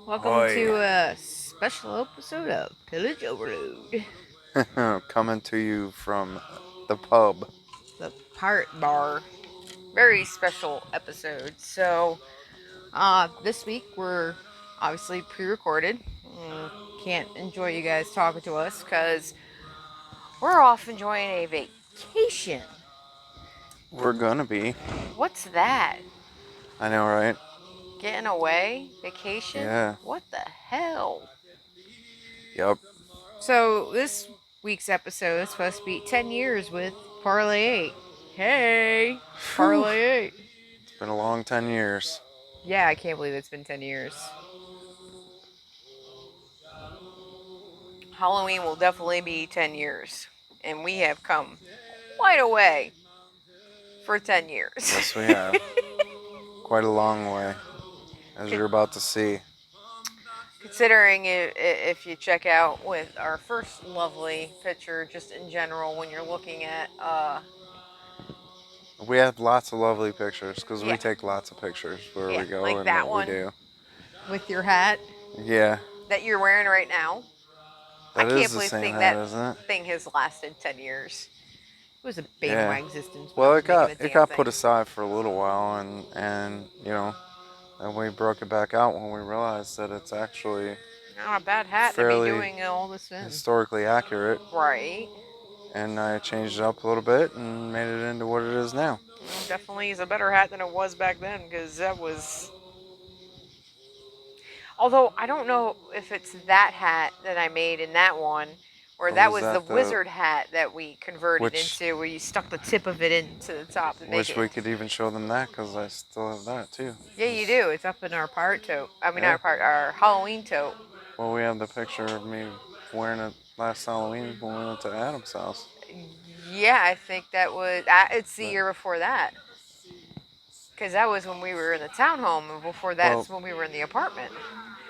Welcome Oi. to a special episode of Pillage Overload, Coming to you from the pub. the Pirate Bar. Very special episode. This week we're obviously pre-recorded. Can't enjoy you guys talking to us because we're off enjoying a vacation. We're gonna be. What's that? I know, right? Getting away? Vacation? Yeah. What the hell? Yep. So this week's episode is supposed to be 10 years with Parlay 8. Hey, Whew. Parlay 8. It's been a long 10 years. Yeah, I can't believe it's been 10 years. Halloween will definitely be 10 years. And we have come quite a way for 10 years. Yes, we have. Quite a long way, as you're about to see. Considering if you check out with our first lovely picture, just in general, when you're looking at, We have lots of lovely pictures because Yeah. we take lots of pictures where Yeah, we go like and that what one. we do. with your hat Yeah, that you're wearing right now, I that can't is the believe same hat, that isn't it? thing has lasted 10 years. It was a bane of Yeah. my existence. Well, it it got put aside for a little while, and and we broke it back out when we realized that it's actually Not a bad hat fairly to be doing all this in. historically accurate. Right. And I changed it up a little bit and made it into what it is now. Well, definitely is a better hat than it was back then, because that was... Although, I don't know if it's that hat that I made in that one, or that was the wizard hat that we converted into, where you stuck the tip of it into the top. Wish we could even show them that, because I still have that, too. Yeah, you do. It's up in our pirate tote. I mean, our Halloween tote. Well, we have the picture of me wearing it last Halloween when we went to Adam's house. Yeah, I think that was... It's the year before that. Because that was when we were in the townhome, and before that's when we were in the apartment.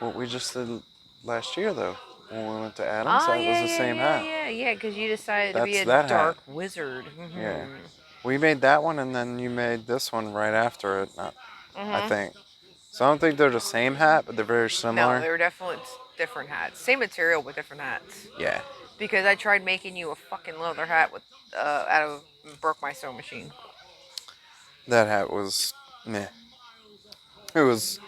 What we just did last year, though, when we went to Adam's, that was the same hat. Yeah, because you decided to be a dark wizard. Mm-hmm. Yeah. We made that one, and then you made this one right after it, I think. So I don't think they're the same hat, but they're very similar. No, they're definitely different hats. Same material, but different hats. Yeah. Because I tried making you a fucking leather hat with broke my sewing machine. That hat was meh. It was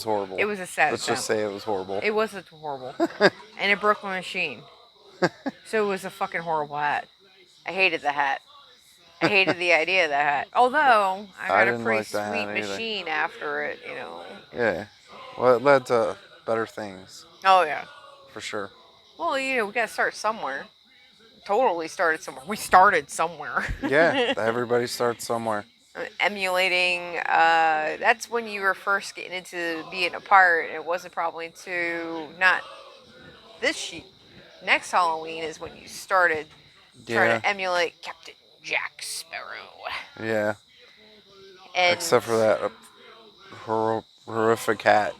horrible. It was a sad Let's just say it was horrible. It wasn't horrible. And it broke my machine. So it was a fucking horrible hat. I hated the hat. I hated the idea of the hat. Although, I got a pretty sweet machine after it, Yeah. Well, it led to better things. Oh, yeah. For sure. Well, we gotta start somewhere. Totally started somewhere. We started somewhere. Yeah, everybody starts somewhere. Emulating, that's when you were first getting into being a pirate. It wasn't probably not this sheet. Next Halloween is when you started trying to emulate Captain Jack Sparrow. Yeah. And except for that horrific hat.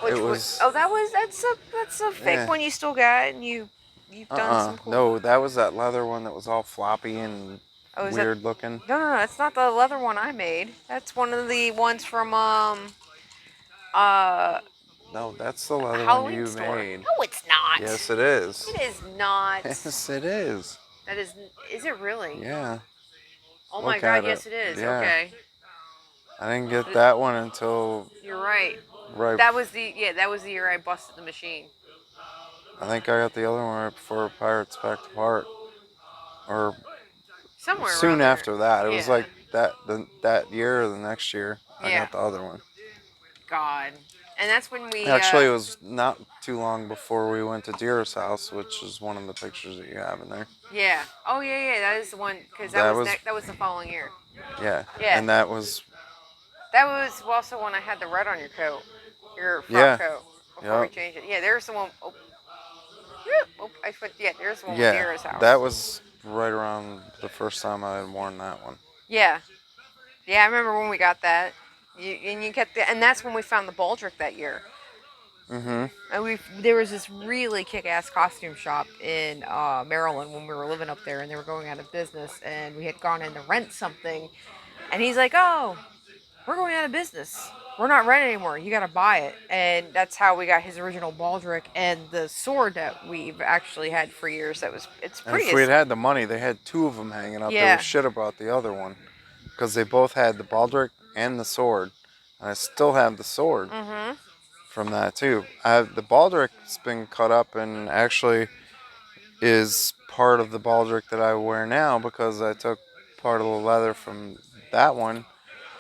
That's a fake one you still got, and you've done some cool... No, that was that leather one that was all floppy and weird looking. No, that's not the leather one I made. That's one of the ones from no, that's the leather Halloween one you store. made. No, it's not. Yes, it is. It is not. Yes, it is. That is it really? Yeah. Oh my God, yes it is. Yeah. Okay. I didn't get that one until... You're right. Right. That was the year I busted the machine. I think I got the other one right before Pirates Back to Part. Or somewhere soon after that. It was like that year or the next year. I got the other one. God. And that's when we... Actually, it was not too long before we went to Deer's house, which is one of the pictures that you have in there. Yeah. Oh, yeah. That is the one, because that was the following year. Yeah. Yeah. And that was... That was also when I had the red on your coat. Your frock coat. Before we changed it. Yeah, there's the one... there's the one with Deer's house. That was right around the first time I had worn that one. Yeah. Yeah, I remember when we got that. And that's when we found the Baldric that year. Mm-hmm. And there was this really kick-ass costume shop in Maryland when we were living up there, and they were going out of business, and we had gone in to rent something, and he's like, "Oh, we're going out of business. We're not renting anymore. You got to buy it. And that's how we got his original baldric and the sword that we've actually had for years. It's And pretty. if we had had the money, they had two of them hanging up. They were Yeah. shit about the other one because they both had the baldric and the sword. And I still have the sword Mm-hmm. from that too. The baldric's been cut up and actually is part of the baldric that I wear now because I took part of the leather from that one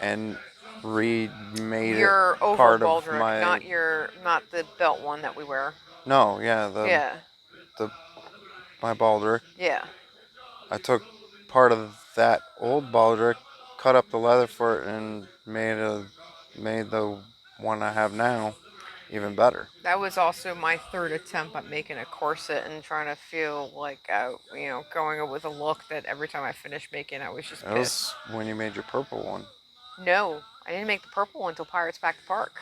and remade it Your oval part of baldric, my. not the belt one that we wear. No, yeah, Yeah. the my baldric. Yeah. I took part of that old baldric, cut up the leather for it, and made the one I have now even better. That was also my third attempt at making a corset and trying to feel like, going with a look that every time I finished making, I was just That was pissed. when you made your purple one. No, I didn't make the purple one until Pirates Back to Park.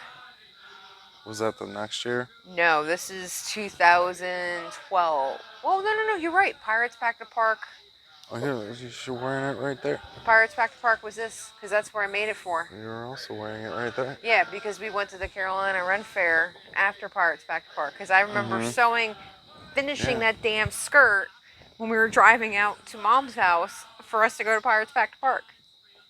Was that the next year? No, this is 2012. Oh, no, you're right. Pirates Back to Park. Oh, here, you're wearing it right there. Pirates Back to Park was this, because that's where I made it for. You're also wearing it right there. Yeah, because we went to the Carolina Ren Fair after Pirates Back to Park. Because I remember finishing Yeah. that damn skirt when we were driving out to Mom's house for us to go to Pirates Back to Park.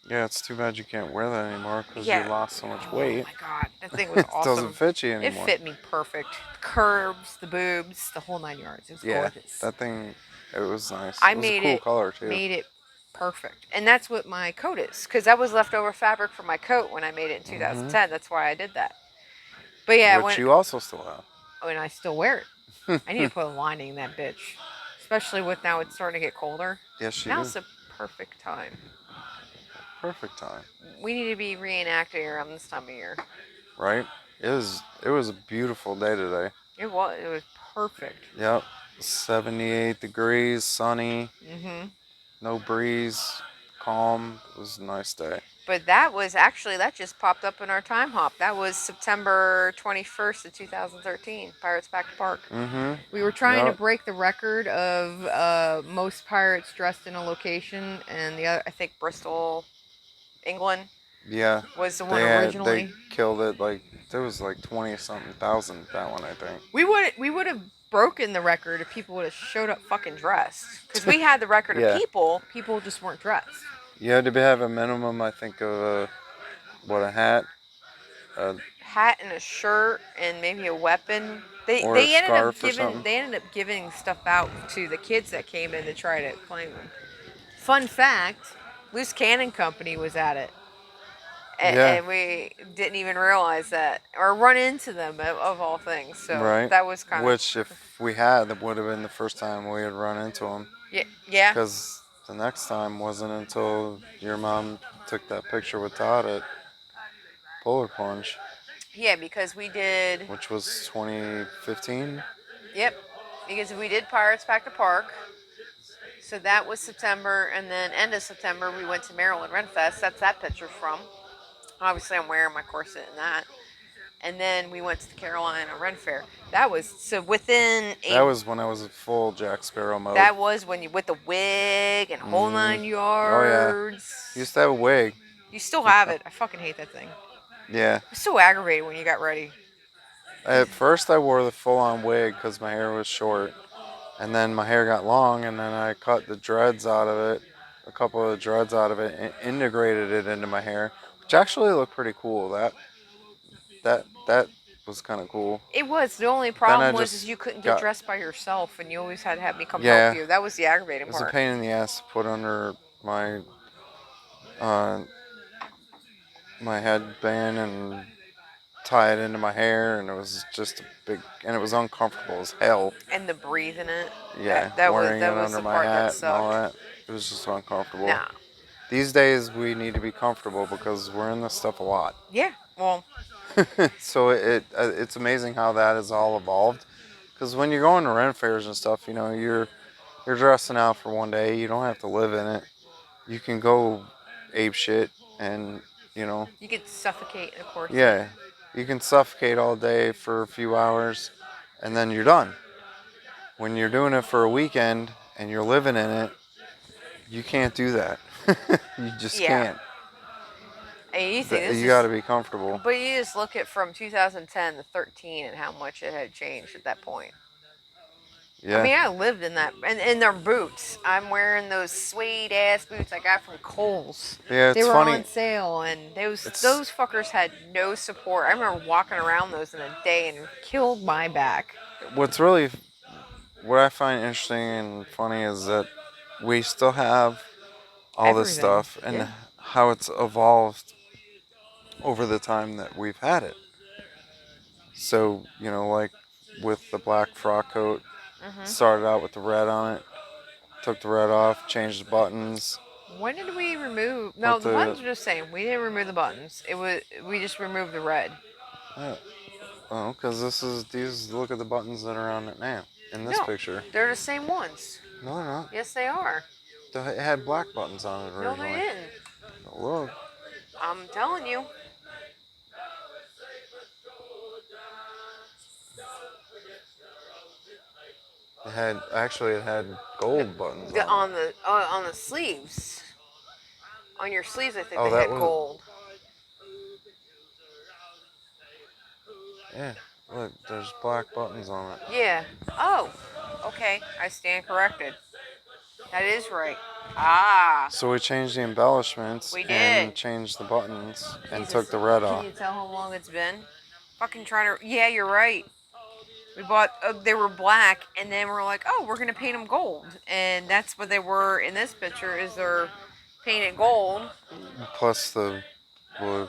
Yeah, it's too bad you can't wear that anymore because you Yeah. lost so much Oh weight. my god, that thing was It doesn't awesome. fit you It anymore. fit me perfect. The curves, the boobs, the whole 9 yards. It was gorgeous. That thing, it was nice. I It was a made cool it color too. made it perfect, and that's what my coat is. Because that was leftover fabric for my coat when I made it in 2010. That's why I did that. But yeah, Which you also still have. when I still wear it, I need to put a lining in that bitch. Especially with now it's starting to get colder. Yes, you Now do. it's the perfect time. Perfect time. We need to be reenacting around this time of year. Right? It was a beautiful day today. It was perfect. Yep. 78 degrees, sunny, Mm-hmm. no breeze, calm. It was a nice day. But that just popped up in our time hop. That was September 21st of 2013. Pirates Back to Park. Mm-hmm. We were trying to Yep. break the record of most pirates dressed in a location, and the other, I think Bristol, England, Yeah. was the one They originally. killed it there was 20 something thousand that one I think. We would have broken the record if people would have showed up fucking dressed. Because we had the record of Yeah. people just weren't dressed. You had to have a minimum I think of a hat, Hat and a shirt and maybe a weapon. They or a they ended up scarf or giving something. they ended up giving stuff out to the kids that came in to try to claim them. Fun fact: Loose Cannon Company was at it, Yeah. and we didn't even realize that or run into them of all things. So Right. that was kind of Which if we had, that would have been the first time we had run into them. yeah. Because the next time wasn't until your mom took that picture with Todd at Polar Plunge, Yeah, because we did. which was 2015. Yep, because we did Pirates Back to Park. So that was September, and then end of September we went to Maryland Renfest. That's that picture from. Obviously, I'm wearing my corset in that. And then we went to the Carolina Ren Fair. That was so within a. That was when I was at full Jack Sparrow mode. That was when you with the wig and whole 9 yards. You used to have a wig. You still have it. I fucking hate that thing. Yeah. I was so aggravated when you got ready. At first, I wore the full-on wig because my hair was short, and then my hair got long, and then I cut the dreads out of it, a couple of the dreads out of it, and integrated it into my hair, which actually looked pretty cool. That was kind of cool. It was. The only Then problem I was just is you couldn't get got dressed by yourself, and you always had to have me come yeah. help you. That was the aggravating It was a part. pain in the ass to put under my uh, my headband and tie it into my hair, and it was just a big, and it was uncomfortable as hell. And the breathing it. Yeah, That wearing was it under the my part that hat and all sucked. that. It was just uncomfortable. Nah. These days we need to be comfortable because we're in this stuff a lot. Yeah. Well. So it's amazing how that has all evolved. Because when you're going to rent fairs and stuff, you're dressing out for one day. You don't have to live in it. You can go ape shit and You could suffocate in a corset. yeah, you can suffocate all day for a few hours, and then you're done. When you're doing it for a weekend and you're living in it, you can't do that. You just Yeah. can't. Hey, you think this You is... got to be comfortable. But you just look at from 2010 to 13 and how much it had changed at that point. Yeah. I mean, I lived in that, and in their boots. I'm wearing those suede ass boots I got from Kohl's. Yeah, it's They were funny. on sale, and those It's- fuckers had no support. I remember walking around those in a day and killed my back. What I find interesting and funny is that we still have all this Everything. stuff and Yeah. how it's evolved over the time that we've had it. So, like with the black frock coat, started out with the red on it, took the red off, changed the buttons. When did we remove? No, the buttons are the same. We didn't remove the buttons. We just removed the red. Oh, because look at the buttons that are on it now, in this picture. They're the same ones. No, they're not. Yes, they are. It had black buttons on it originally. No, they didn't. Look. I'm telling you. It had gold buttons on it. On the sleeves. On your sleeves, I think Oh, they that had was- gold. Yeah, look, there's black buttons on it. Yeah. Oh, okay. I stand corrected. That is right. Ah. So we changed the embellishments We and did. changed the buttons and Jesus. took the red off. Can you tell how long it's been? Fucking trying to... Yeah, you're right. We bought... they were black, and then we're like, oh, we're going to paint them gold. And that's what they were in this picture, is they're painted gold. Plus the blue.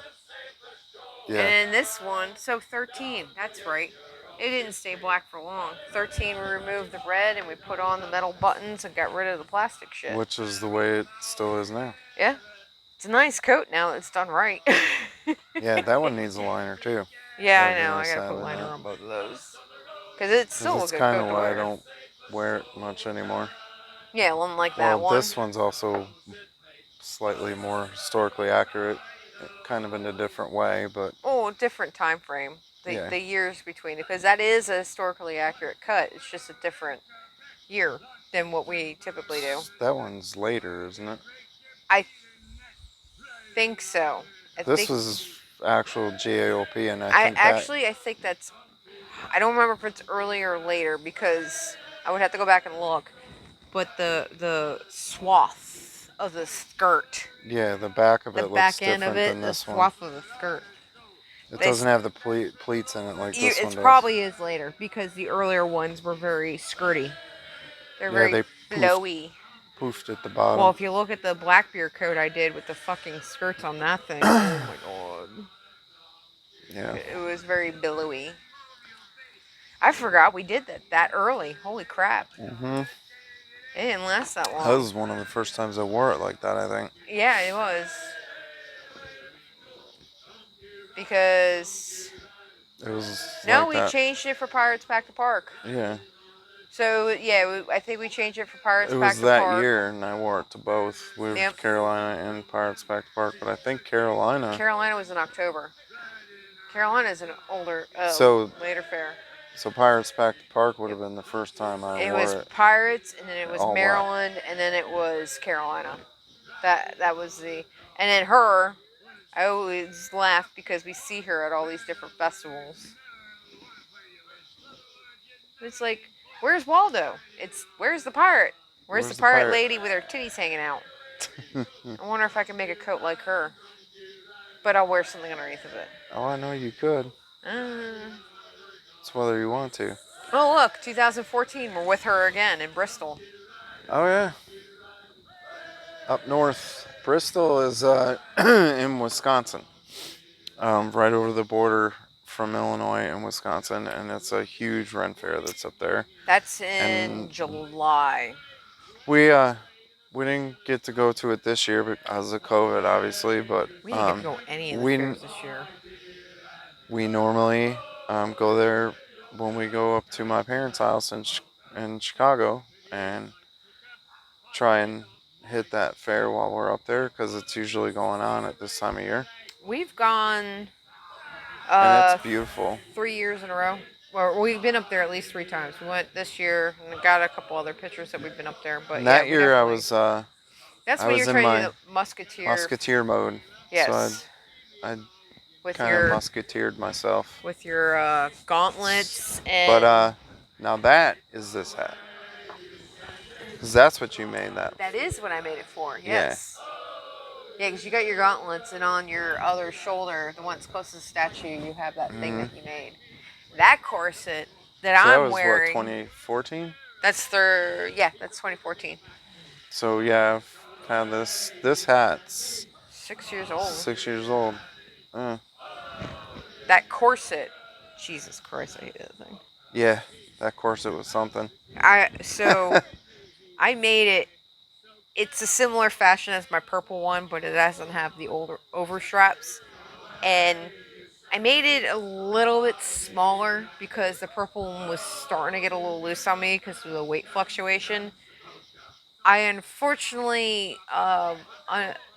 Yeah. And in this one, so 13, that's right. It didn't stay black for long. 13, we removed the red and we put on the metal buttons and got rid of the plastic shit. Which is the way it still is now. Yeah. It's a nice coat now that it's done right. Yeah, that one needs a liner too. Yeah, That'd I be know. nice I to gotta have put in liner that. on both of those. Because it's still a It's good kind coat of to why I wear. don't wear it much anymore. Yeah, one like that Well, one. this one's also slightly more historically accurate, kind of in a different way, but Oh, different time frame. The years between it. Because that is a historically accurate cut. It's just a different year than what we typically do. that one's later, isn't it? I think so. This was actual GAOP, and I think that's... I don't remember if it's earlier or later because I would have to go back and look. But the swath of the skirt, yeah, the back of it the looks back end different of it, than the this one. swath of the skirt. It doesn't have the pleats in it like this one It does. probably is later because the earlier ones were very skirty. They're very flowy. Poofed at the bottom. Well, if you look at the Blackbeard coat I did with the fucking skirts on that thing, oh my god. Yeah. It was very billowy. I forgot we did that early. Holy crap. Mm-hmm. It didn't last that long. That was one of the first times I wore it like that, I think. Yeah, it was. Because... It was No, like we that. changed it for Pirates Back to Park. Yeah. So, yeah, I think we changed it for Pirates It Back was to Park. that year, and I wore it to both with Carolina and Pirates Back to Park. But I think Carolina was in October. Carolina's an older, later fair. So Pirates Back to Park would have been the first time I wore it. It was Pirates, and then it was All Maryland, and then it was Carolina. That was the... And then her, I always laugh because we see her at all these different festivals. It's like, where's Waldo? Where's the pirate? Where's the pirate lady with her titties hanging out? I wonder if I can make a coat like her. But I'll wear something underneath of it. Oh, I know you could. It's whether you want to. Oh, look, 2014, we're with her again in Bristol. Oh, yeah. Up north. Bristol is in Wisconsin. Right over the border from Illinois and Wisconsin, and it's a huge Ren fair that's up there. That's in July. We didn't get to go to it this year because of COVID, obviously, but we didn't get to go any of the fairs this year. We normally go there when we go up to my parents' house in Chicago and try and hit that fair while we're up there because it's usually going on at this time of year. We've gone and it's beautiful. 3 years in a row. Well, we've been up there at least 3 times. We went this year and got a couple other pictures that we've been up there. But that year I was that's when you're trying to do the musketeer. Musketeer mode. Yes. So I with kind of your musketeered myself. gauntlets and But now that is this hat. Because that's what you made that. that is what I made it for. Yeah. Yes. Yeah, because you got your gauntlets, and on your other shoulder, the one that's closest to the statue, you have that thing that you made. That corset that So that I'm was what, wearing. 2014? That's that's 2014. So yeah, kind of this hat's 6 years old. 6 years old. That corset, Jesus Christ, I hate that thing. Yeah, that corset was something. I made it. It's a similar fashion as my purple one, but it doesn't have the older over straps. And I made it a little bit smaller because the purple one was starting to get a little loose on me because of the weight fluctuation. I unfortunately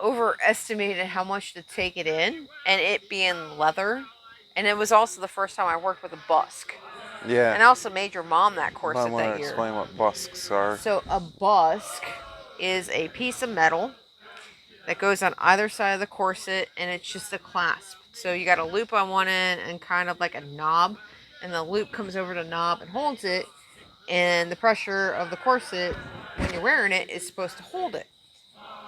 overestimated how much to take it in, and it being leather. And it was also the first time I worked with a busk. Yeah. And I also made your mom that corset I want that to year. explain what busks are. So a busk is a piece of metal that goes on either side of the corset, and it's just a clasp. So you got a loop on one end and kind of like a knob, and the loop comes over the knob and holds it, and the pressure of the corset when you're wearing it is supposed to hold it.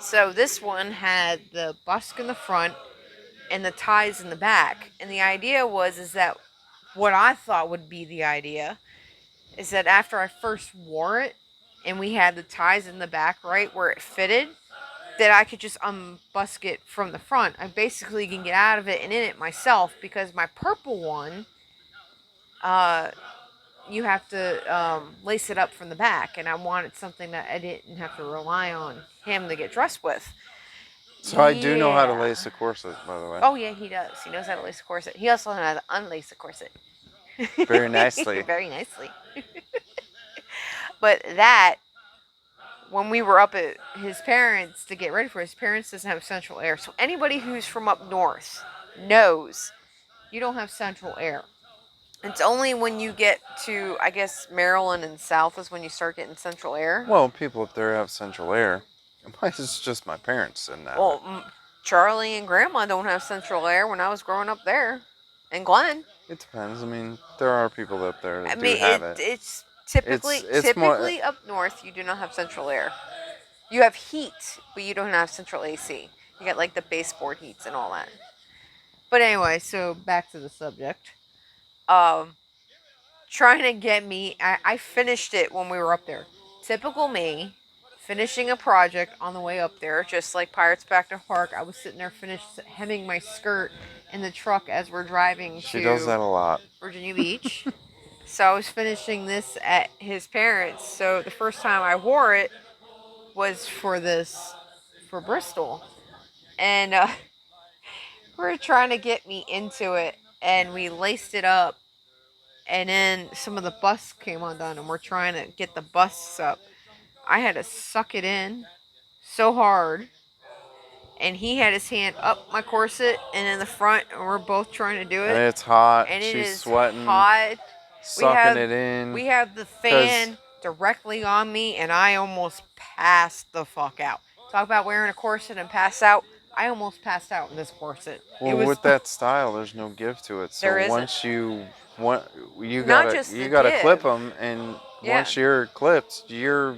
So this one had the busk in the front and the ties in the back, and the idea is that what I thought would be the idea is that after I first wore it and we had the ties in the back right where it fitted, that I could just unbusk it from the front. I basically can get out of it and in it myself, because my purple one, you have to lace it up from the back, and I wanted something that I didn't have to rely on him to get dressed with. So I do know how to lace a corset, by the way. Oh yeah, he does. He knows how to lace a corset. He also knows how to unlace a corset. Very nicely. Very nicely. But that, when we were up at his parents to get ready for his parents, doesn't have central air. So anybody who's from up north knows you don't have central air. It's only when you get to, I guess, Maryland and south is when you start getting central air. Well, people up there have central air. It's just my parents didn't have Well, Charlie and Grandma don't have central air when I was growing up there. And Glenn. It depends. I mean, there are people up there that do have it. It's typically more, up north, you do not have central air. You have heat, but you don't have central AC. You got like the baseboard heats and all that. But anyway, so back to the subject. Trying to get me, I finished it when we were up there. Typical me, finishing a project on the way up there, just like Pirates Back to Park. I was sitting there hemming my skirt in the truck as we're driving She does that a lot. Virginia Beach. So I was finishing this at his parents'. So the first time I wore it was for Bristol. And we were trying to get me into it, and we laced it up, and then some of the busks came undone, and we're trying to get the busks up. I had to suck it in so hard, and he had his hand up my corset and in the front, and we're both trying to do it. And it's hot. And She's sweating. Hot. Sucking it in. We have the fan directly on me, and I almost passed the fuck out. Talk about wearing a corset and pass out. I almost passed out in this corset. Well, with that style, there's no give to it. So once you gotta clip them, and once you're clipped,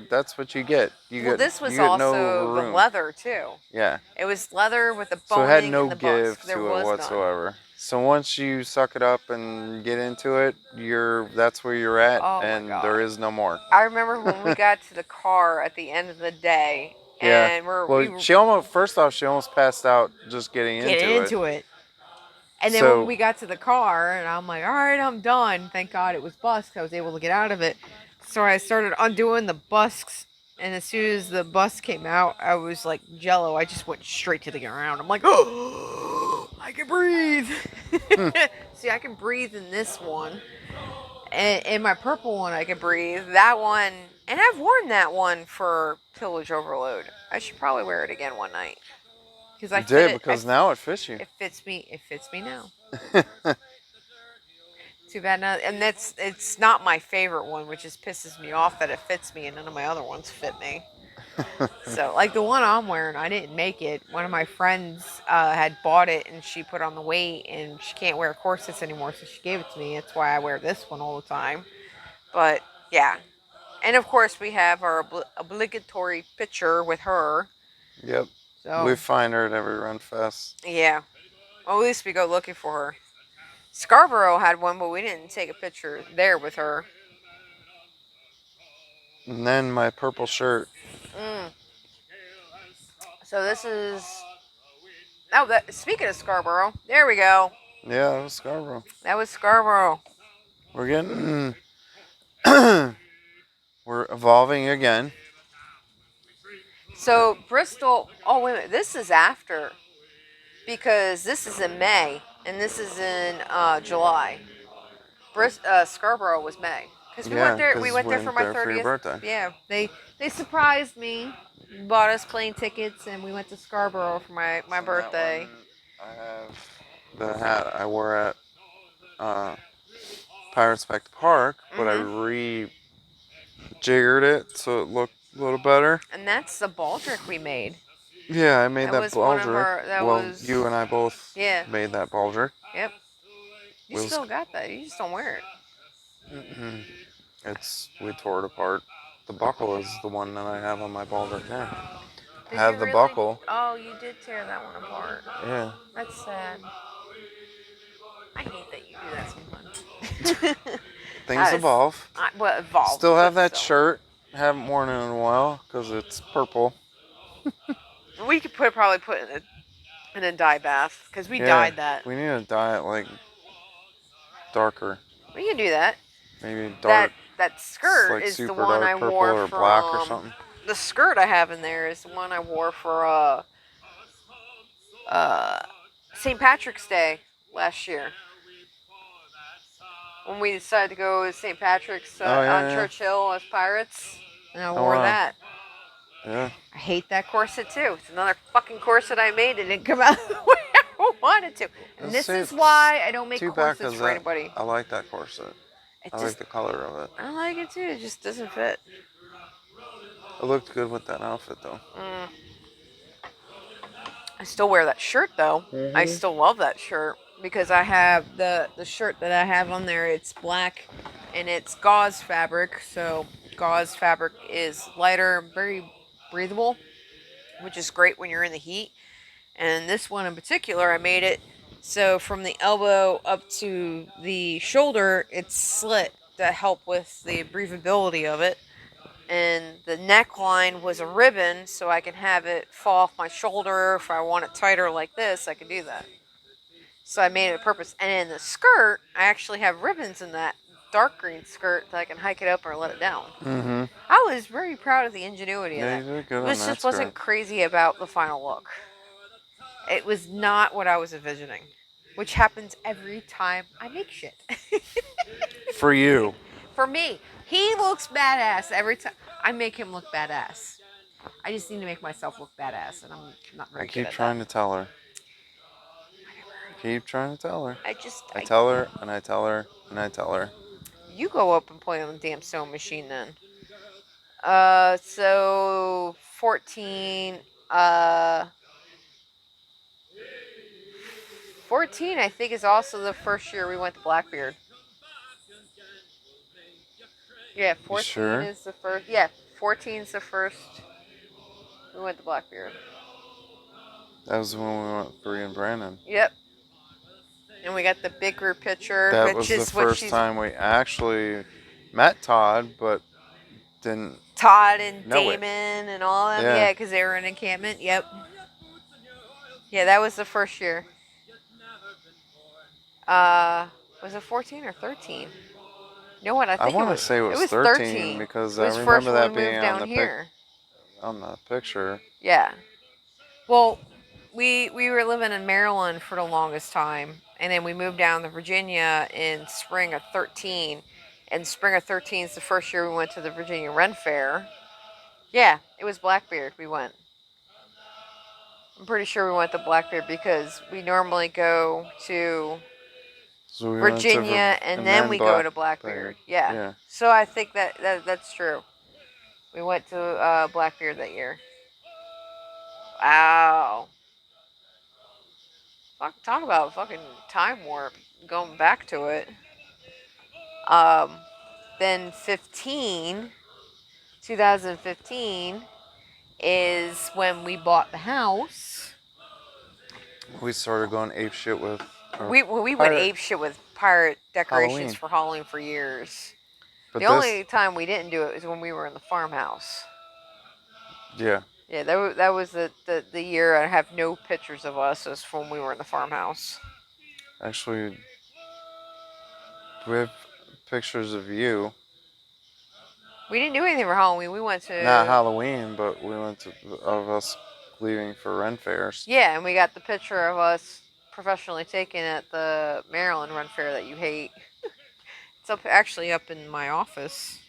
that's what you get. This was also the leather too. Yeah. It was leather with the boning. So it had no and the give busk. to it whatsoever. So once you suck it up and get into it, that's where you're at, and there is no more. I remember when we got to the car at the end of the day. Yeah. And she almost passed out just getting into it. And then when we got to the car, and I'm like, all right, I'm done. Thank God it was busk. I was able to get out of it. So I started undoing the busks, and as soon as the busk came out, I was like jello. I just went straight to the ground. I'm like, oh, I can breathe. See, I can breathe in this one. And in my purple one, I can breathe. That one, and I've worn that one for Pillage Overload. I should probably wear it again one night. Because now it fits you. It fits me. It fits me now. Too bad now. And it's not my favorite one, which just pisses me off that it fits me and none of my other ones fit me. So, like the one I'm wearing, I didn't make it. One of my friends had bought it and she put on the weight and she can't wear corsets anymore, so she gave it to me. That's why I wear this one all the time. But yeah. And of course, we have our obligatory picture with her. Yep. We So, find her at every run fest. yeah. Well, at least we go looking for her. Scarborough had one, but we didn't take a picture there with her. And then my purple shirt. Mm. So this is. Oh, speaking of Scarborough, there we go. Yeah, that was Scarborough. That was Scarborough. We're getting. We're evolving again. So Bristol. Oh wait a minute. This is after, because this is in May and this is in July. Scarborough was May because we went Yeah, there. We because went we there for went my there for your 30th. birthday. Yeah, they surprised me, bought us plane tickets, and we went to Scarborough for my birthday. I have the hat I wore at Pirates Back to Park, but I rejiggered it so it looked a little better. And that's the baldric we made. Yeah, I made That that was one of baldric. our. That Well, was. you and I both Yeah. made that baldric. Yep. You It was, still got that. You just don't wear it. we tore it apart. The buckle is the one that I have on my baldric now. I Did have you the really? buckle. Oh, you did tear that one apart. Yeah. That's sad. I hate that you do that sometimes. Things evolve. Well, evolved. Still have that still. shirt. Haven't worn it in a while because it's purple. We could probably put in a dye bath because we Yeah, dyed that. we need to dye it like darker. We can do that. Maybe dark. That skirt like is the super one dark I purple wore or for black or something. the skirt I have in there is the one I wore for St. Patrick's Day last year. When we decided to go to St. Patrick's on Churchill as pirates, and I wore that. Yeah. I hate that corset too. It's another fucking corset I made. It didn't come out the way I wanted to. And this is why I don't make corsets for anybody. I like that corset. I like the color of it. I like it too. It just doesn't fit. It looked good with that outfit though. I still wear that shirt though. I still love that shirt because I have the shirt that I have on there. It's black and it's gauze fabric. So gauze fabric is lighter, very breathable, which is great when you're in the heat. And this one in particular, I made it so from the elbow up to the shoulder, it's slit to help with the breathability of it. And the neckline was a ribbon, so I can have it fall off my shoulder. If I want it tighter like this, I can do that. So I made it a purpose. And in the skirt, I actually have ribbons in that dark green skirt that I can hike it up or let it down. Mm-hmm. I was very proud of the ingenuity of that. You did good on This that just wasn't crazy about the final look. It was not what I was envisioning, which happens every time I make shit. For you. For me, he looks badass every time. I make him look badass. I just need to make myself look badass, and I'm not very good at that. I keep trying to tell her. Keep trying to tell her. I tell her, and I tell her, and I tell her. You go up and play on the damn sewing machine then. So 14, 14 I think is also the first year we went to Blackbeard. Yeah, 14 is the first. Yeah, 14 is the first. We went to Blackbeard. That was when we went with Bree and Brandon. Yep. And we got the big group picture. That was the first time we actually met Todd, but didn't. Todd and Damon and all of them. Yeah, because they were in encampment. Yep. Yeah, that was the first year. Was it 14 or 13? You know what? I think want to say it was 13 because I remember that being on the picture. Yeah. Well, we were living in Maryland for the longest time, and then we moved down to Virginia in spring of 13. And spring of 13 is the first year we went to the Virginia Ren Fair. Yeah, it was Blackbeard we went. I'm pretty sure we went to Blackbeard because we normally go to Virginia and then we go to Blackbeard. Yeah. So I think that's true. We went to Blackbeard that year. Wow. Talk about fucking time warp. Going back to it. Um, then 2015 is when we bought the house. We started going ape shit with We went ape shit with pirate decorations Halloween. for Halloween for years. But The only time we didn't do it was when we were in the farmhouse. Yeah. Yeah, that was the year. I have no pictures of us. It was when we were in the farmhouse. Actually, we have pictures of you. We didn't do anything for Halloween. We went to Not Halloween, but we went to of us leaving for Ren fairs. Yeah, and we got the picture of us professionally taken at the Maryland Run Fair that you hate. It's actually up in my office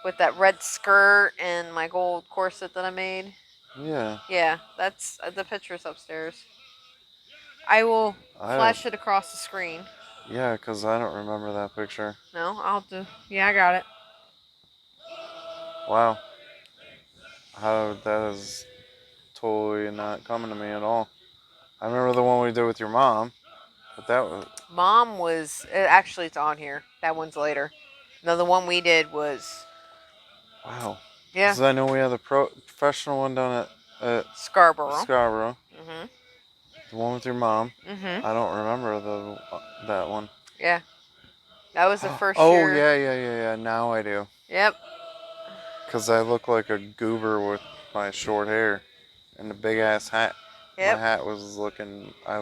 with that red skirt and my gold corset that I made. Yeah. Yeah, that's the picture's upstairs. I will flash it across the screen. Yeah, because I don't remember that picture. No, I'll do. Yeah, I got it. Wow. That is totally not coming to me at all. I remember the one we did with your mom, but that was... Mom was... Actually, it's on here. That one's later. No, the one we did was... Wow. Yeah. Because I know we had the professional one down at Scarborough. Mm-hmm. The one with your mom. Mm-hmm. I don't remember that one. Yeah. That was the first year. year. Yeah. Now I do. Yep. Because I look like a goober with my short hair and the big ass hat. Yep. My hat was looking... I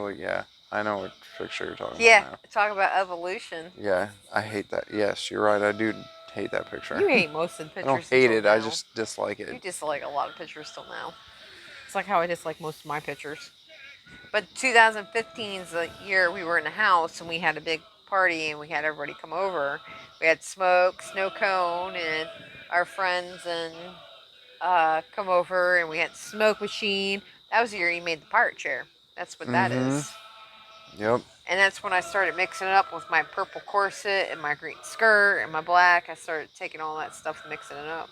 know what picture you're talking about now. Talk about evolution. Yeah, I hate that. Yes, you're right. I do hate that picture. You hate most of the pictures. I don't hate it. Now. I just dislike it. You dislike a lot of pictures till now. It's like how I dislike most of my pictures. But 2015 is the year we were in the house and we had a big party and we had everybody come over. We had smoke, snow cone, and our friends and come over, and we had smoke machine. That was the year you made the pirate chair. That's what that is. Yep. And that's when I started mixing it up with my purple corset and my green skirt and my black. I started taking all that stuff and mixing it up.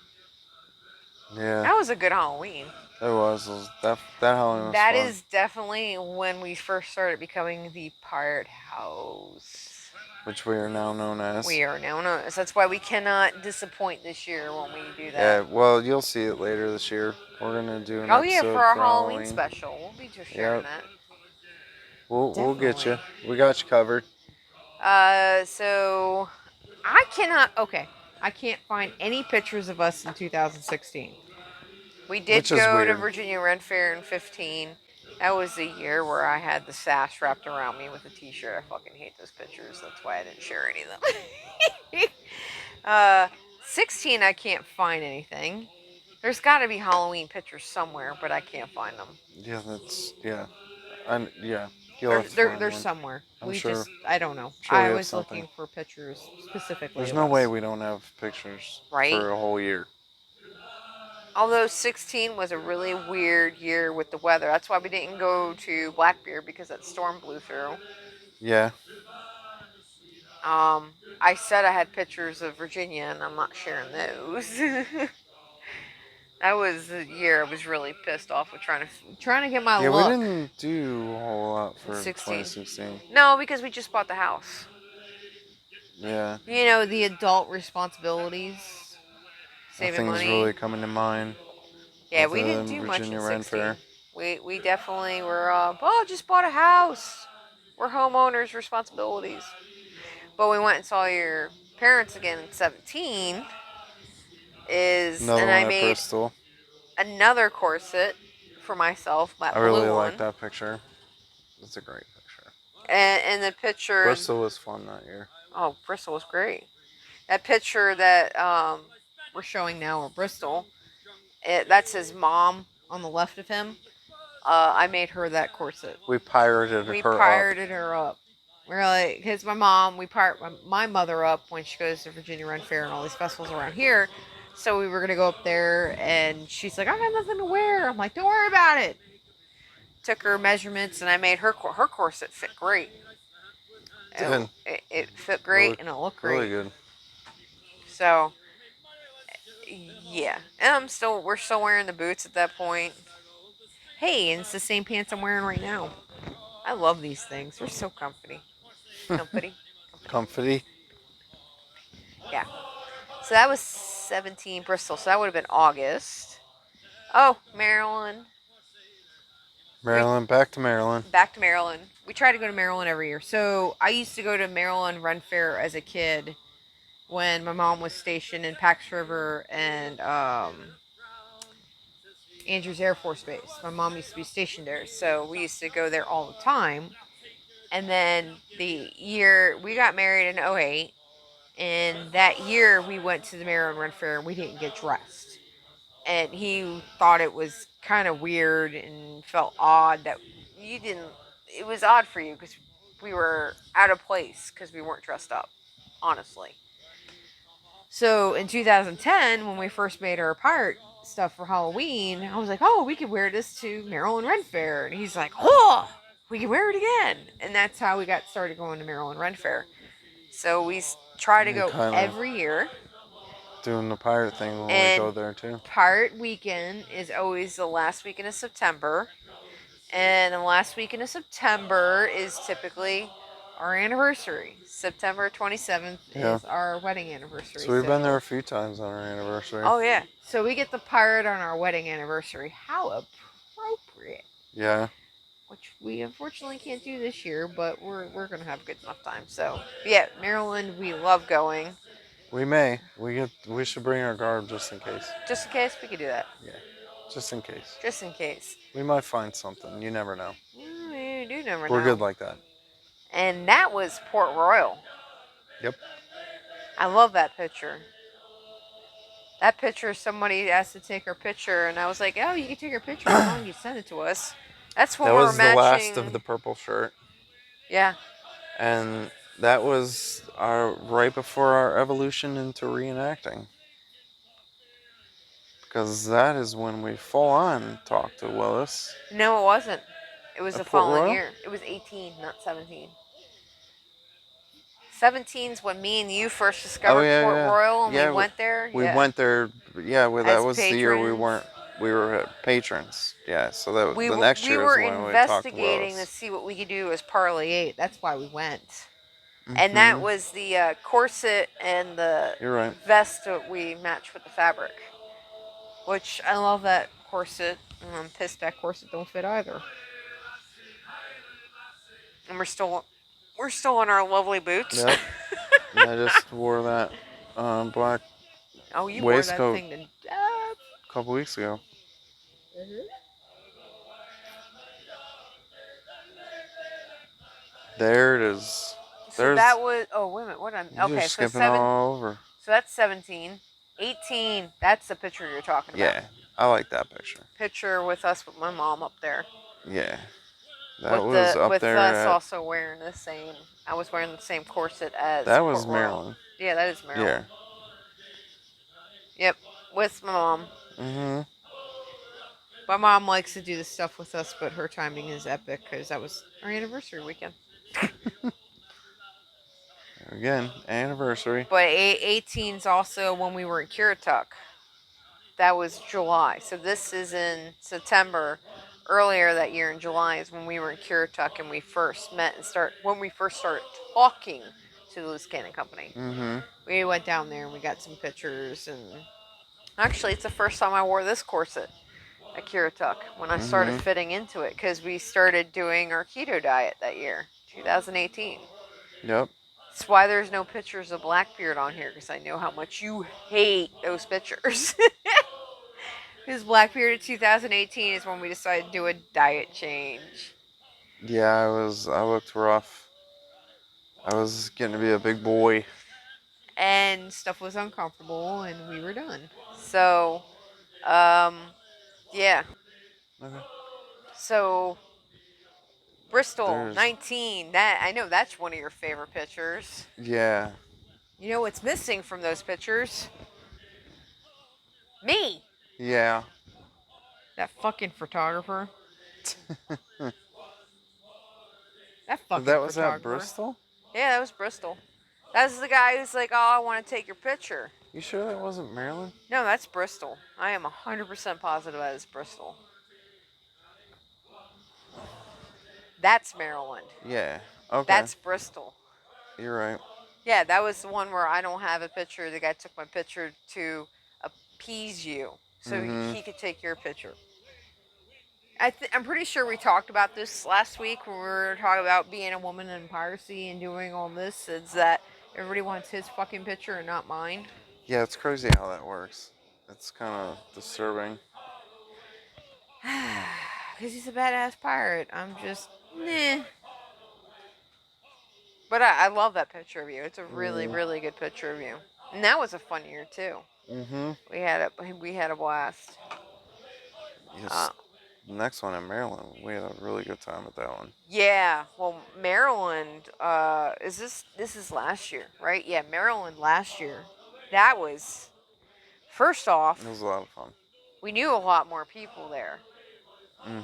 Yeah. That was a good Halloween. It was. That Halloween was That fun. is definitely when we first started becoming the pirate house. Which we are now known as. We are now known as. That's why we cannot disappoint this year when we do that. Yeah, well, you'll see it later this year. We're going to do an episode for our Halloween special. We'll be just sharing that. We'll get you. We got you covered. So I cannot. Okay, I can't find any pictures of us in 2016. We did go to Virginia Ren Fair in 15. That was the year where I had the sash wrapped around me with a t-shirt. I fucking hate those pictures. That's why I didn't share any of them. 16, I can't find anything. There's got to be Halloween pictures somewhere, but I can't find them. Yeah, yeah. They're somewhere. I'm sure. I don't know. Sure I was looking for pictures specifically. There's no way we don't have pictures for a whole year. Although 16 was a really weird year with the weather. That's why we didn't go to Blackbeard, because that storm blew through. Yeah. I said I had pictures of Virginia, and I'm not sharing those. That was the year I was really pissed off with trying to get my look. Yeah, we didn't do a whole lot for 2016. No, because we just bought the house. Yeah. You know, the adult responsibilities. Saving money. Nothing's really coming to mind. Yeah, we didn't do much in 16. We definitely were, just bought a house. We're homeowners' responsibilities. But we went and saw your parents again in 17. I made Bristol. Another corset for myself. I really like that picture. It's a great picture. And the picture... Bristol was fun that year. Oh, Bristol was great. That picture that we're showing now of Bristol, that's his mom on the left of him. I made her that corset. We pirated her up. We're like, because my mom, we pirate my mother up when she goes to Virginia Ren Fair and all these festivals around here. So we were going to go up there, and she's like, I got nothing to wear. I'm like, don't worry about it. Took her measurements, and I made her corset fit great. It fit great, and it looked great. Really good. So, Yeah, and we're still wearing the boots at that point. Hey, and it's the same pants I'm wearing right now. I love these things. They're so comfy. Comfy. Comfy. Yeah. So that was 17 Bristol. So that would have been August. Oh, Maryland. We Maryland, back to Maryland. back to Maryland. We try to go to Maryland every year. So I used to go to Maryland Run Fair as a kid when my mom was stationed in Pax River and Andrews Air Force Base. My mom used to be stationed there, so we used to go there all the time. And then the year we got married in '08, and that year we went to the Maryland Run Fair and we didn't get dressed. And he thought it was kind of weird and felt odd that you didn't. It was odd for you because we were out of place because we weren't dressed up, honestly. So in 2010, when we first made our part stuff for Halloween, I was like, oh, we could wear this to Maryland Run Fair. And he's like, oh, we can wear it again. And that's how we got started going to Maryland Run Fair. So we try to And go kind of every year. doing the pirate thing when we And go there too. Pirate Weekend is always the last weekend of September. And the last weekend of September is typically our anniversary. September 27th is our wedding anniversary. So we've been there a few times on our anniversary. Oh, yeah. So we get the pirate on our wedding anniversary. How appropriate. Yeah. Which we unfortunately can't do this year, but we're going to have a good enough time. So, yeah, Maryland, we love going. We may. We should bring our garb just in case. Just in case, we could do that. Yeah. Just in case. Just in case. We might find something. You never know. You do never know. We're good like that. And that was Port Royal. Yep. I love that picture. That picture, somebody asked to take our picture, and I was like, oh, you can take our picture as long as you send it to us. That's when that we're was matching. the last of the purple shirt. Yeah. And that was our right before our evolution into reenacting. Because that is when we full on talked to Willis. No, it wasn't. It was the Port following Royal? year. It was 18, not 17. 17's when me and you first discovered Port Royal, and we went there. We went there. Yeah, well, that As was the year we patrons. were patrons. Yeah, so that We the next year were is when we talked to investigating to Willis. see what we could do as Parlay 8. That's why we went. Mm-hmm. And that was the corset and the You're right. vest that we matched with the fabric. Which I love that corset. And I'm pissed that corset don't fit either. And we're still in our lovely boots. Yep. I just wore that black Oh, you waistcoat wore that thing to death. a couple weeks ago. Mm-hmm. There it is. So that was. Oh, wait a minute. What? Okay, just so skipping all over. So that's 17. 18. That's the picture you're talking about. Yeah, I like that picture. Picture with us with my mom up there. Yeah, that was up with there. With us also wearing the same. I was wearing the same corset as. That was Port Royal. Maryland. Yeah, that is Maryland. Yeah. Yep, with my mom. Mm-hmm. My mom likes to do this stuff with us, but her timing is epic because that was our anniversary weekend. Again, anniversary. But 18's also when we were in Currituck. That was July. So this is in September. Earlier that year in July is when we were in Currituck and we first met and when we first started talking to the Loose Cannon Company. Mm-hmm. We went down there and we got some pictures, and actually it's the first time I wore this corset at Currituck when I started fitting into it because we started doing our keto diet that year, 2018. Yep. That's why there's no pictures of Blackbeard on here, because I know how much you hate those pictures. Because Blackbeard in 2018 is when we decided to do a diet change. Yeah, I looked rough. I was getting to be a big boy. And stuff was uncomfortable, and we were done. So, yeah. Okay. So, Bristol, 19. I know that's one of your favorite pictures. Yeah. You know what's missing from those pictures? Me. Yeah. That fucking photographer. That fucking That was photographer. at Bristol? Yeah, that was Bristol. That was the guy who's like, oh, I want to take your picture. You sure that wasn't Maryland? No, that's Bristol. I am 100% positive that is Bristol. That's Maryland. Yeah. Okay. That's Bristol. You're right. Yeah, that was the one where I don't have a picture. The guy took my picture to appease you so he could take your picture. I'm pretty sure we talked about this last week when we were talking about being a woman in piracy and doing all this. Is that everybody wants his fucking picture and not mine? Yeah, it's crazy how that works. It's kind of disturbing. Because he's a badass pirate. I'm just, nah. But I love that picture of you. It's a really, really good picture of you. And that was a fun year too. Mm-hmm. We had a blast. Yes. The next one in Maryland, we had a really good time at that one. Yeah, well, Maryland. This is last year, right? Yeah, Maryland last year. That was first off. It was a lot of fun. We knew a lot more people there.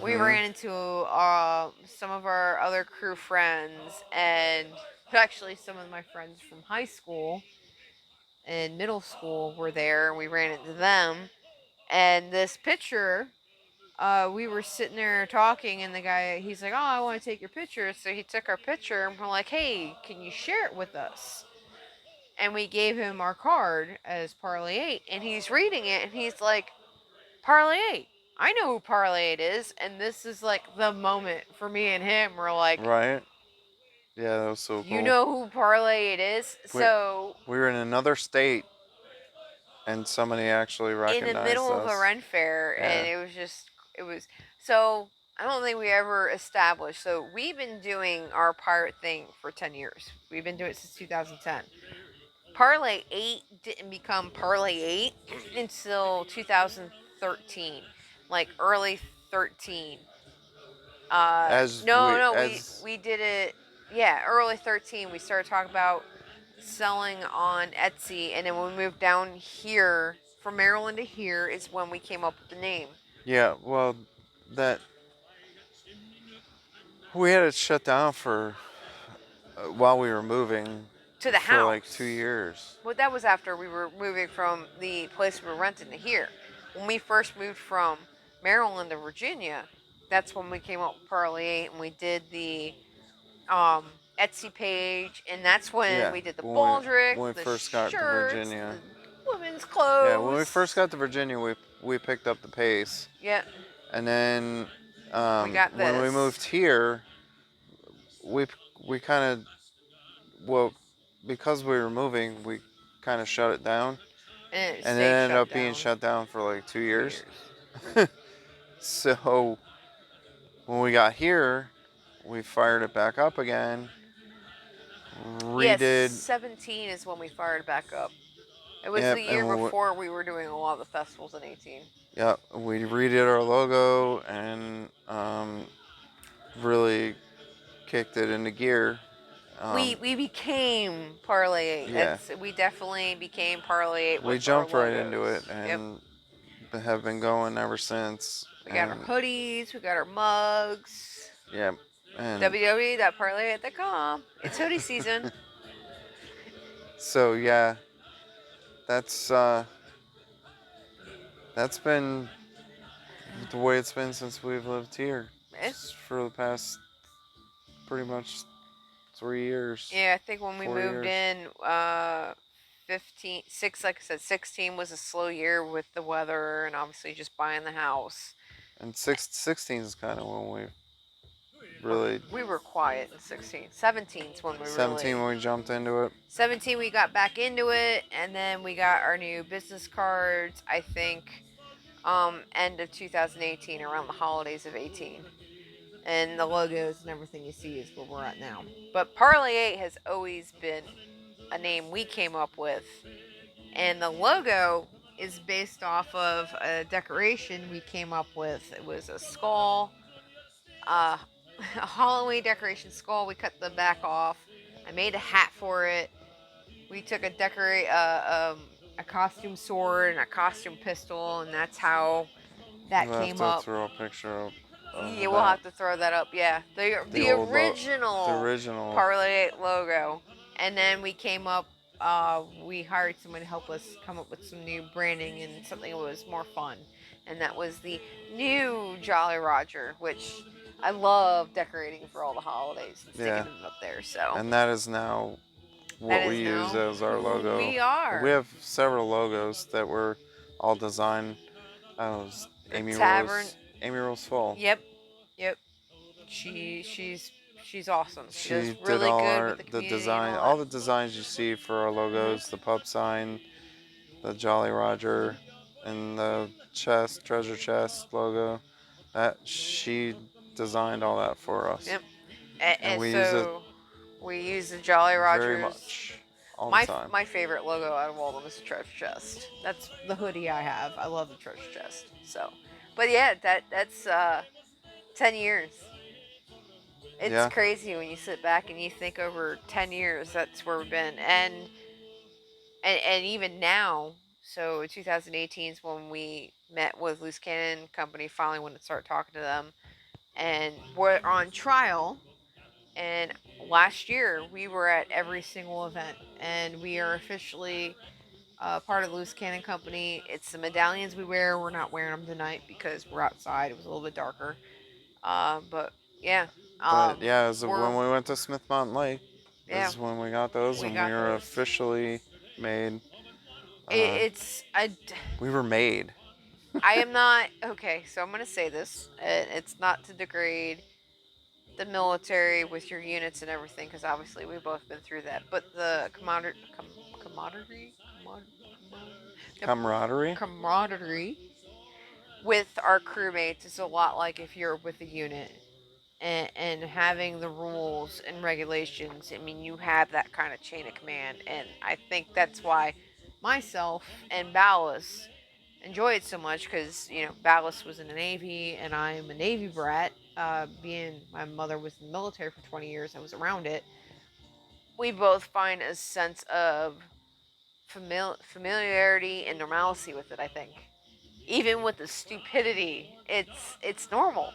We ran into some of our other crew friends, and actually some of my friends from high school and middle school were there, and we ran into them. And this picture, we were sitting there talking, and the guy, he's like, "Oh, I want to take your picture." So he took our picture, and we're like, "Hey, can you share it with us?" And we gave him our card as Parlay 8, and he's reading it, and he's like, "Parlay 8. I know who Parlay 8 is." And this is like the moment for me and him. We're like, right? Yeah, that was so cool. "You know who Parlay 8 is?" So we were in another state, and somebody actually recognized in the middle us. of a Ren fair, Yeah. and it was so. I don't think we ever established. So we've been doing our pirate thing for 10 years. We've been doing it since 2010. Parlay 8 didn't become Parlay 8 until 2013, like early 13. We did it. Yeah, early 13. We started talking about selling on Etsy, and then when we moved down here from Maryland to here is when we came up with the name. Yeah, well, that we had it shut down for while we were moving To the for house. like 2 years. Well, that was after we were moving from the place we were renting to here. When we first moved from Maryland to Virginia, that's when we came up with Parlay 8, and we did the Etsy page, and that's when we did the baldric, when we the first shirts, got to Virginia. the women's clothes. Yeah, when we first got to Virginia, we picked up the pace. Yeah. And then We got when we this. moved here, we kind of well because we were moving, we kind of shut it down, And and it ended up being shut down for like 2 years. So when we got here, we fired it back up again. Yes, Redid. 17 is when we fired back up. It was the year before we were doing a lot of the festivals in 18. Yeah, we redid our logo and really kicked it into gear. We became Parlay 8. Yeah. We definitely became Parlay 8. We jumped right into it and have been going ever since. We got our hoodies, we got our mugs. Yeah. And www.parlay8.com. It's hoodie season. So yeah, that's been the way it's been since we've lived here. For the past pretty much 3 years. Yeah, I think when we moved in, 16 was a slow year with the weather and obviously just buying the house. And 16 is kind of when we really... We were quiet in 16. 17 is when we 17 when we jumped into it. 17 we got back into it, and then we got our new business cards, I think, end of 2018, around the holidays of 18. And the logos and everything you see is where we're at now. But Parlay 8 has always been a name we came up with. And the logo is based off of a decoration we came up with. It was a skull, a Halloween decoration skull. We cut the back off. I made a hat for it. We took a costume sword and a costume pistol, and that's how that came up. Throw a picture up. Yeah, we'll have to throw that up. Yeah, the original Parlay 8 logo, and then we came up we hired someone to help us come up with some new branding and something that was more fun. And that was the new Jolly Roger, which I love decorating for all the holidays and sticking Yeah. them up there. So And that is now that what we is use now as our who logo. we We are. have several logos that were all designed. I don't know, The tavern. Amy Rose Fall. Yep, yep. She's awesome. She does She did really all good with the the community and design, all all that. the designs you see for our Mhm. logos, the pub sign, the Jolly Roger, and the treasure chest logo. That she designed all that for us, Yep. and And we use it so we use the Jolly very Rogers. much all the My time. my favorite logo out of all of them is the treasure chest. That's the hoodie I have. I love the treasure chest. So, but yeah, that's 10 years. It's Yeah, crazy when you sit back and you think over 10 years. That's where we've been, and even now. So 2018 is when we met with Loose Cannon Company. Finally, wanted to start talking to them, and we're on trial. And last year we were at every single event, and we are officially part of the Loose Cannon Company. It's the medallions we wear. We're not wearing them tonight because we're outside. It was a little bit darker. But yeah, but um, yeah, as of we're when we went to Smith Mountain Lake, yeah, is when we got those, we and we got were those. officially made. Uh, It's we were made. I am not okay. So I'm gonna say this. It's not to degrade the military with your units and everything, because obviously we've both been through that. But the camaraderie, the Camaraderie. camaraderie with our crewmates is a lot like if you're with a unit, and having the rules and regulations. I mean, you have that kind of chain of command, and I think that's why myself and Ballast enjoy it so much, because Ballast was in the Navy and I'm a Navy brat. Being my mother was in the military for 20 years, I was around it. We both find a sense of familiarity and normalcy with it. I think even with the stupidity, it's normal.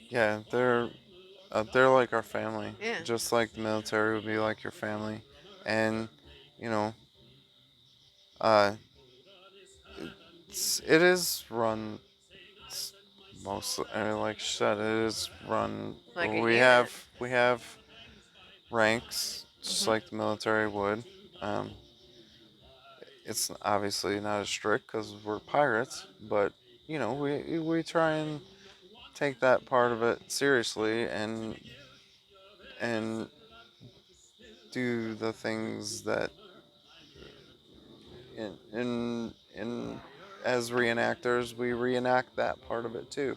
Yeah, they're like our family, Yeah. just like the military would be like your family, and you know, uh, it is run mostly. Like she said, it is run. Like a unit. We have ranks, just Mhm. like the military would. Um, it's obviously not as strict because we're pirates, but we try and take that part of it seriously and do the things that in as reenactors we reenact that part of it too,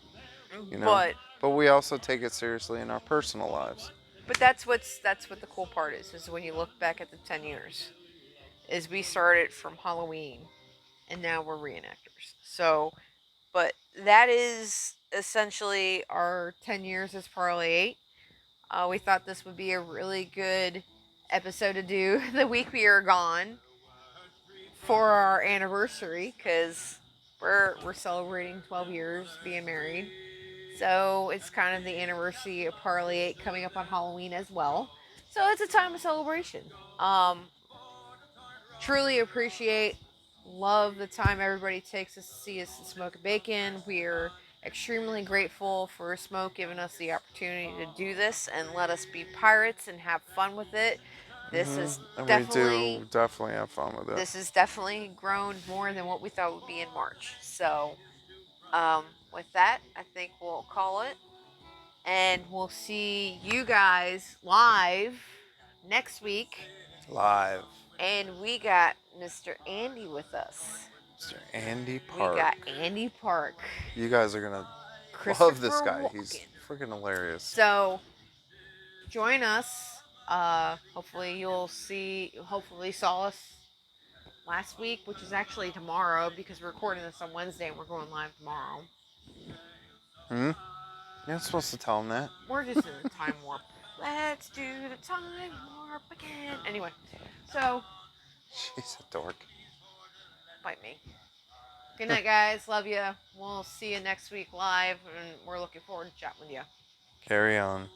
you know. But But we also take it seriously in our personal lives. that's what the cool part is when you look back at the 10 years, is we started from Halloween and now we're reenactors. So, but that is essentially our 10 years as Parlay 8. We thought this would be a really good episode to do the week we are gone for our anniversary, because we're celebrating 12 years being married. So it's kind of the anniversary of Parlay 8 coming up on Halloween as well. So it's a time of celebration. Um, Truly appreciate, love the time everybody takes us to see us in Smoke and Bacon. We're extremely grateful for Smoke giving us the opportunity to do this and let us be pirates and have fun with it. This is And we definitely do definitely have fun with it. this has definitely grown more than what we thought would be in March. So, with that, I think we'll call it, and we'll see you guys live next week. Live. And we got Mr. Andy with us. Mr. Andy We Park. got Andy Park, You guys are gonna love this Christopher guy. He's Walken. freaking hilarious. So join us. Hopefully you'll see. Hopefully saw us last week, which is actually tomorrow because we're recording this on Wednesday and we're going live tomorrow. Hmm. You're not supposed to tell him that. We're just in a time warp. Let's do the time warp again. Anyway, so She's a dork. bite me. Good night, guys. Love you. We'll see you next week live, and we're looking forward to chatting with you. Carry on,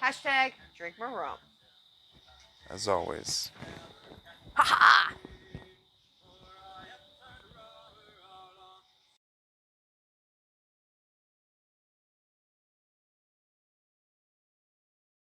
Hashtag drink more rum. as always. ha ha.